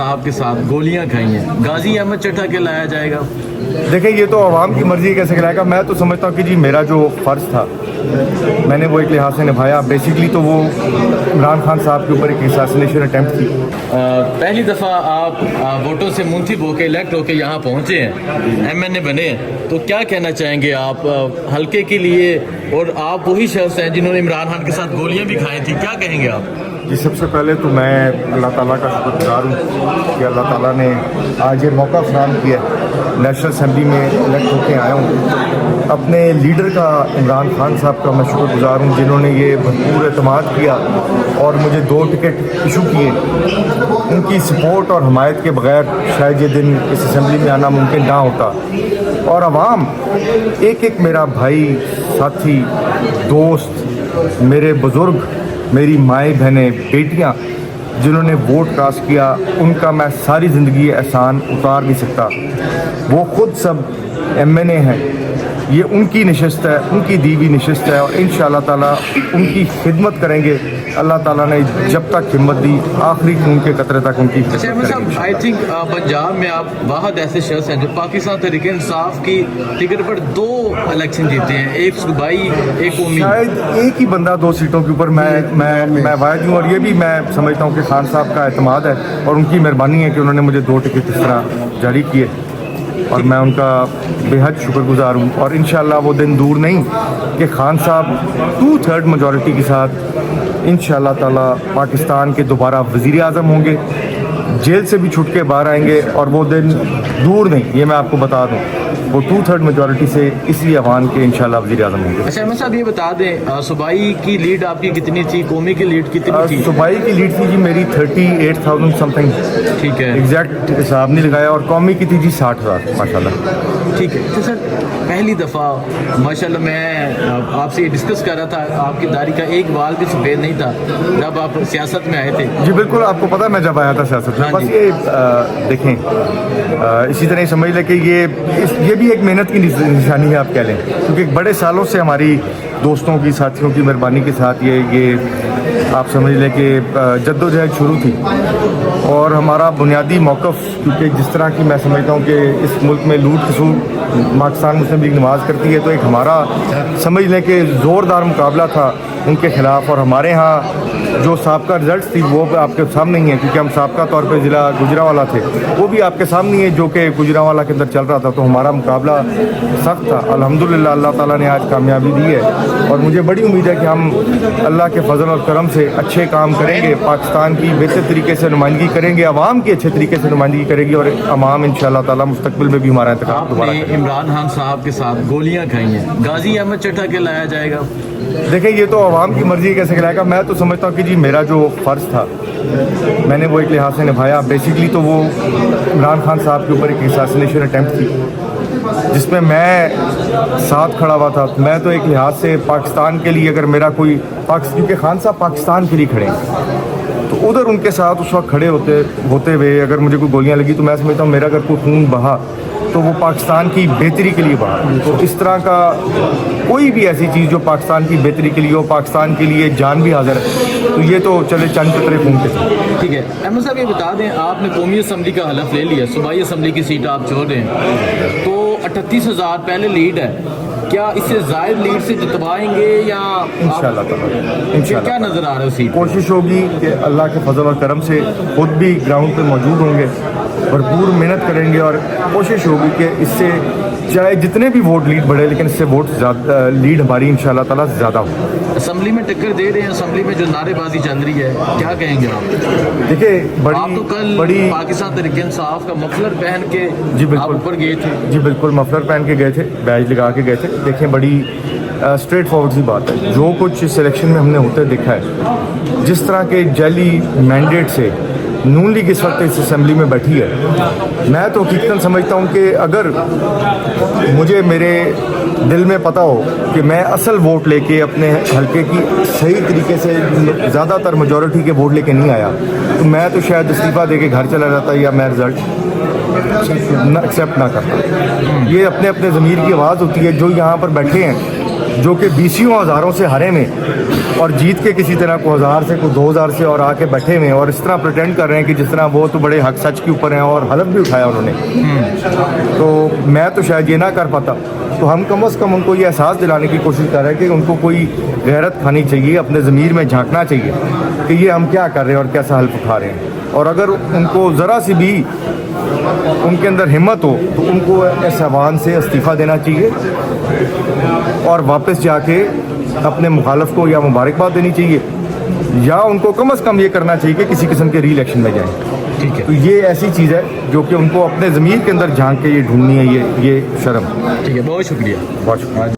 آپ کے ساتھ گولیاں کھائی ہیں، غازی احمد چٹھا کے لایا جائے گا؟ دیکھیں یہ تو عوام کی مرضی کیسے کرائے گا. میں تو سمجھتا ہوں کہ جی میرا جو فرض تھا میں نے وہ ایک لحاظ سے نبھایا. بیسکلی تو وہ عمران خان صاحب کے اوپر ایک اساسینیشن اٹیمپٹ تھی. پہلی دفعہ آپ ووٹوں سے منتخب ہو کے الیکٹ ہو کے یہاں پہنچے ہیں، ایم این اے بنے ہیں، تو کیا کہنا چاہیں گے آپ حلقے کے لیے؟ اور آپ وہی شخص ہیں جنہوں نے عمران خان کے ساتھ گولیاں بھی کھائی تھیں، کیا کہیں گے آپ؟ جی سب سے پہلے تو میں اللہ تعالیٰ کا شکر گزار ہوں کہ اللہ تعالیٰ نے آج یہ موقع فراہم کیا ہے. نیشنل اسمبلی میں الیکٹ ہو کے آیا ہوں. اپنے لیڈر کا عمران خان صاحب کا میں شکر گزار ہوں جنہوں نے یہ بھرپور اعتماد کیا اور مجھے 2 ٹکٹ ایشو کیے. ان کی سپورٹ اور حمایت کے بغیر شاید یہ دن اس اسمبلی میں آنا ممکن نہ ہوتا. اور عوام ایک ایک میرا بھائی، ساتھی، دوست، میرے بزرگ، میری مائیں بہنیں، بیٹیاں جنہوں نے ووٹ کاسٹ کیا، ان کا میں ساری زندگی احسان اتار نہیں سکتا. وہ خود سب ایم این اے ہیں، یہ ان کی نشست ہے، ان کی دی ہوئی نشست ہے، اور انشاءاللہ تعالیٰ ان کی خدمت کریں گے. اللہ تعالیٰ نے جب تک ہمت دی آخری خون کے قطرے تک ان کی خدمت کریں گے. آئی تھنک پنجاب میں آپ واحد ایسے شخص ہیں جو پاکستان تحریک انصاف کی ٹکٹ پر 2 الیکشن جیتے ہیں، ایک صوبائی ایک قومی. شاید ایک ہی بندہ 2 سیٹوں کے اوپر میں واحد ہوں. اور یہ بھی میں سمجھتا ہوں کہ خان صاحب کا اعتماد ہے اور ان کی مہربانی ہے کہ انہوں نے مجھے 2 ٹکٹ اس طرح جاری کیے، اور میں ان کا بے حد شکر گزار ہوں. اور انشاءاللہ وہ دن دور نہیں کہ خان صاحب 2/3 میجورٹی کے ساتھ انشاءاللہ تعالیٰ پاکستان کے دوبارہ وزیر اعظم ہوں گے، جیل سے بھی چھٹ کے باہر آئیں گے. اور وہ دن دور نہیں، یہ میں آپ کو بتا دوں، وہ 2/3 میجورٹی سے اسی عوام کے انشاءاللہ وزیر اعظم ہوں گے. اچھا احمد صاحب یہ بتا دیں صوبائی کی لیڈ آپ کی کتنی تھی، قومی کی لیڈ کتنی تھی؟ صوبائی کی لیڈ تھی جی میری 38,000 سم تھنگ. ٹھیک ہے، ایگزیکٹ حساب نہیں لگایا. اور قومی کی تھی جی 60,000 ماشاءاللہ. ٹھیک ہے. تو سر پہلی دفعہ ماشاءاللہ میں آپ سے یہ ڈسکس کر رہا تھا، آپ کی داڑھی کا ایک بال بھی سفید نہیں تھا جب آپ سیاست میں آئے تھے. جی بالکل، آپ کو پتہ ہے میں جب آیا تھا سیاست میں. بس یہ دیکھیں اسی طرح سمجھ لیں کہ یہ بھی ایک محنت کی نشانی ہے آپ کہہ لیں، کیونکہ بڑے سالوں سے ہماری دوستوں کی، ساتھیوں کی مہربانی کے ساتھ یہ آپ سمجھ لیں کہ جدوجہد شروع تھی. اور ہمارا بنیادی موقف، کیونکہ جس طرح کی میں سمجھتا ہوں کہ اس ملک میں لوٹ کھسوٹ پاکستان مسلم لیگ نواز کرتی ہے، تو ایک ہمارا سمجھ لیں کہ زوردار مقابلہ تھا ان کے خلاف. اور ہمارے ہاں جو سابقہ رزلٹس تھی وہ آپ کے سامنے ہی ہیں، کیونکہ ہم سابقہ طور پہ ضلع گجرانوالہ تھے، وہ بھی آپ کے سامنے ہی ہے جو کہ گجرانوالہ کے اندر چل رہا تھا. تو ہمارا مقابلہ سخت تھا. الحمدللہ اللہ تعالیٰ نے آج کامیابی دی ہے، اور مجھے بڑی امید ہے کہ ہم اللہ کے فضل اور کرم سے اچھے کام کریں گے، پاکستان کی بہتر طریقے سے نمائندگی کریں گے، عوام کی اچھے طریقے سے نمائندگی کرے گی، اور عوام انشاءاللہ تعالیٰ مستقبل میں بھی ہمارا انتخاب دوبارہ کریں گے. عمران خان صاحب کے ساتھ گولیاں کھائی ہیں، غازی احمد چٹھا کے لایا جائے گا؟ دیکھیں یہ تو عوام کی مرضی کیسے کرائے گا. میں تو سمجھتا ہوں کہ جی میرا جو فرض تھا میں نے وہ ایک لحاظ سے نبھایا. بیسکلی تو وہ عمران خان صاحب کے اوپر ایک اساسینیشن اٹیمپٹ تھی جس میں ساتھ کھڑا ہوا تھا. میں تو ایک لحاظ سے پاکستان کے لیے اگر میرا کوئی کیونکہ خان صاحب پاکستان کے لیے کھڑے ہیں، تو ادھر ان کے ساتھ اس وقت کھڑے ہوتے ہوئے اگر مجھے کوئی گولیاں لگی تو میں سمجھتا ہوں میرا اگر کوئی خون بہا تو وہ پاکستان کی بہتری کے لیے بہا. تو اس طرح کا کوئی بھی ایسی چیز جو پاکستان کی بہتری کے لیے ہو، پاکستان کے لیے جان بھی حاضر ہے، تو یہ تو چلے چند قطرے خون کے ساتھ. ٹھیک ہے. احمد صاحب یہ بتا دیں آپ نے قومی اسمبلی کا حلف لے لیا، صوبائی اسمبلی کی سیٹ آپ چھوڑ رہے ہیں، تو 38,000 پہلے لیڈ ہے، کیا اس سے زائد لیڈ سے جتوائیں گے یا انشاءاللہ تعالیٰ کیا نظر آ رہا ہے؟ سیٹ کوشش ہوگی کہ اللہ کے فضل اور کرم سے خود بھی گراؤنڈ پہ موجود ہوں گے، بھرپور محنت کریں گے، اور کوشش ہوگی کہ اس سے چاہے جتنے بھی ووٹ لیڈ بڑھے لیکن اس سے ووٹ زیادہ لیڈ ہماری انشاءاللہ تعالیٰ زیادہ ہو. اسمبلی میں ٹکر دے رہے ہیں، اسمبلی میں جو نعرے بازی چل رہی ہے، کیا کہیں گے آپ؟ دیکھیے آپ تو کل پاکستان تحریک انصاف کا مفلر پہن کے آپ اوپر گئے تھے. جی بالکل مفلر پہن کے گئے تھے، بیج لگا کے گئے تھے. دیکھیں بڑی اسٹریٹ فارورڈ سی بات ہے، جو کچھ اس الیکشن میں ہم نے ہوتے دیکھا ہے، جس طرح کے جعلی مینڈیٹ سے نون لیگ اس وقت اس اسمبلی میں بیٹھی ہے، میں تو حقیقتاً سمجھتا ہوں کہ اگر مجھے میرے دل میں پتہ ہو کہ میں اصل ووٹ لے کے اپنے حلقے کی صحیح طریقے سے زیادہ تر میجورٹی کے ووٹ لے کے نہیں آیا، تو میں تو شاید استعفیٰ دے کے گھر چلا جاتا یا میں رزلٹ ایکسیپٹ نہ کرتا. یہ اپنے اپنے ضمیر کی آواز ہوتی ہے. جو یہاں پر بیٹھے ہیں جو کہ 20 ہزاروں سے ہرے میں اور جیت کے کسی طرح کو 1000 سے کو 2000 سے اور آ کے بیٹھے ہوئے ہیں اور اس طرح پریٹینڈ کر رہے ہیں کہ جس طرح وہ تو بڑے حق سچ کے اوپر ہیں اور حلف بھی اٹھایا انہوں نے، تو میں تو شاید یہ نہ کر پاتا. تو ہم کم از کم ان کو یہ احساس دلانے کی کوشش کر رہے ہیں کہ ان کو کوئی غیرت کھانی چاہیے، اپنے ضمیر میں جھانکنا چاہیے کہ یہ ہم کیا کر رہے ہیں اور کیسا حلف اٹھا رہے ہیں. اور اگر ان کو ذرا سی بھی ان کے اندر ہمت ہو تو ان کو اس ایوان سے استعفیٰ دینا چاہیے اور واپس جا کے اپنے مخالف کو یا مبارکباد دینی چاہیے، یا ان کو کم از کم یہ کرنا چاہیے کہ کسی قسم کے ری الیکشن میں جائیں. ٹھیک ہے. تو یہ ایسی چیز ہے جو کہ ان کو اپنے ضمیر کے اندر جھانک کے یہ ڈھونڈنی ہے، یہ شرم. ٹھیک ہے، بہت شکریہ. بہت شکریہ.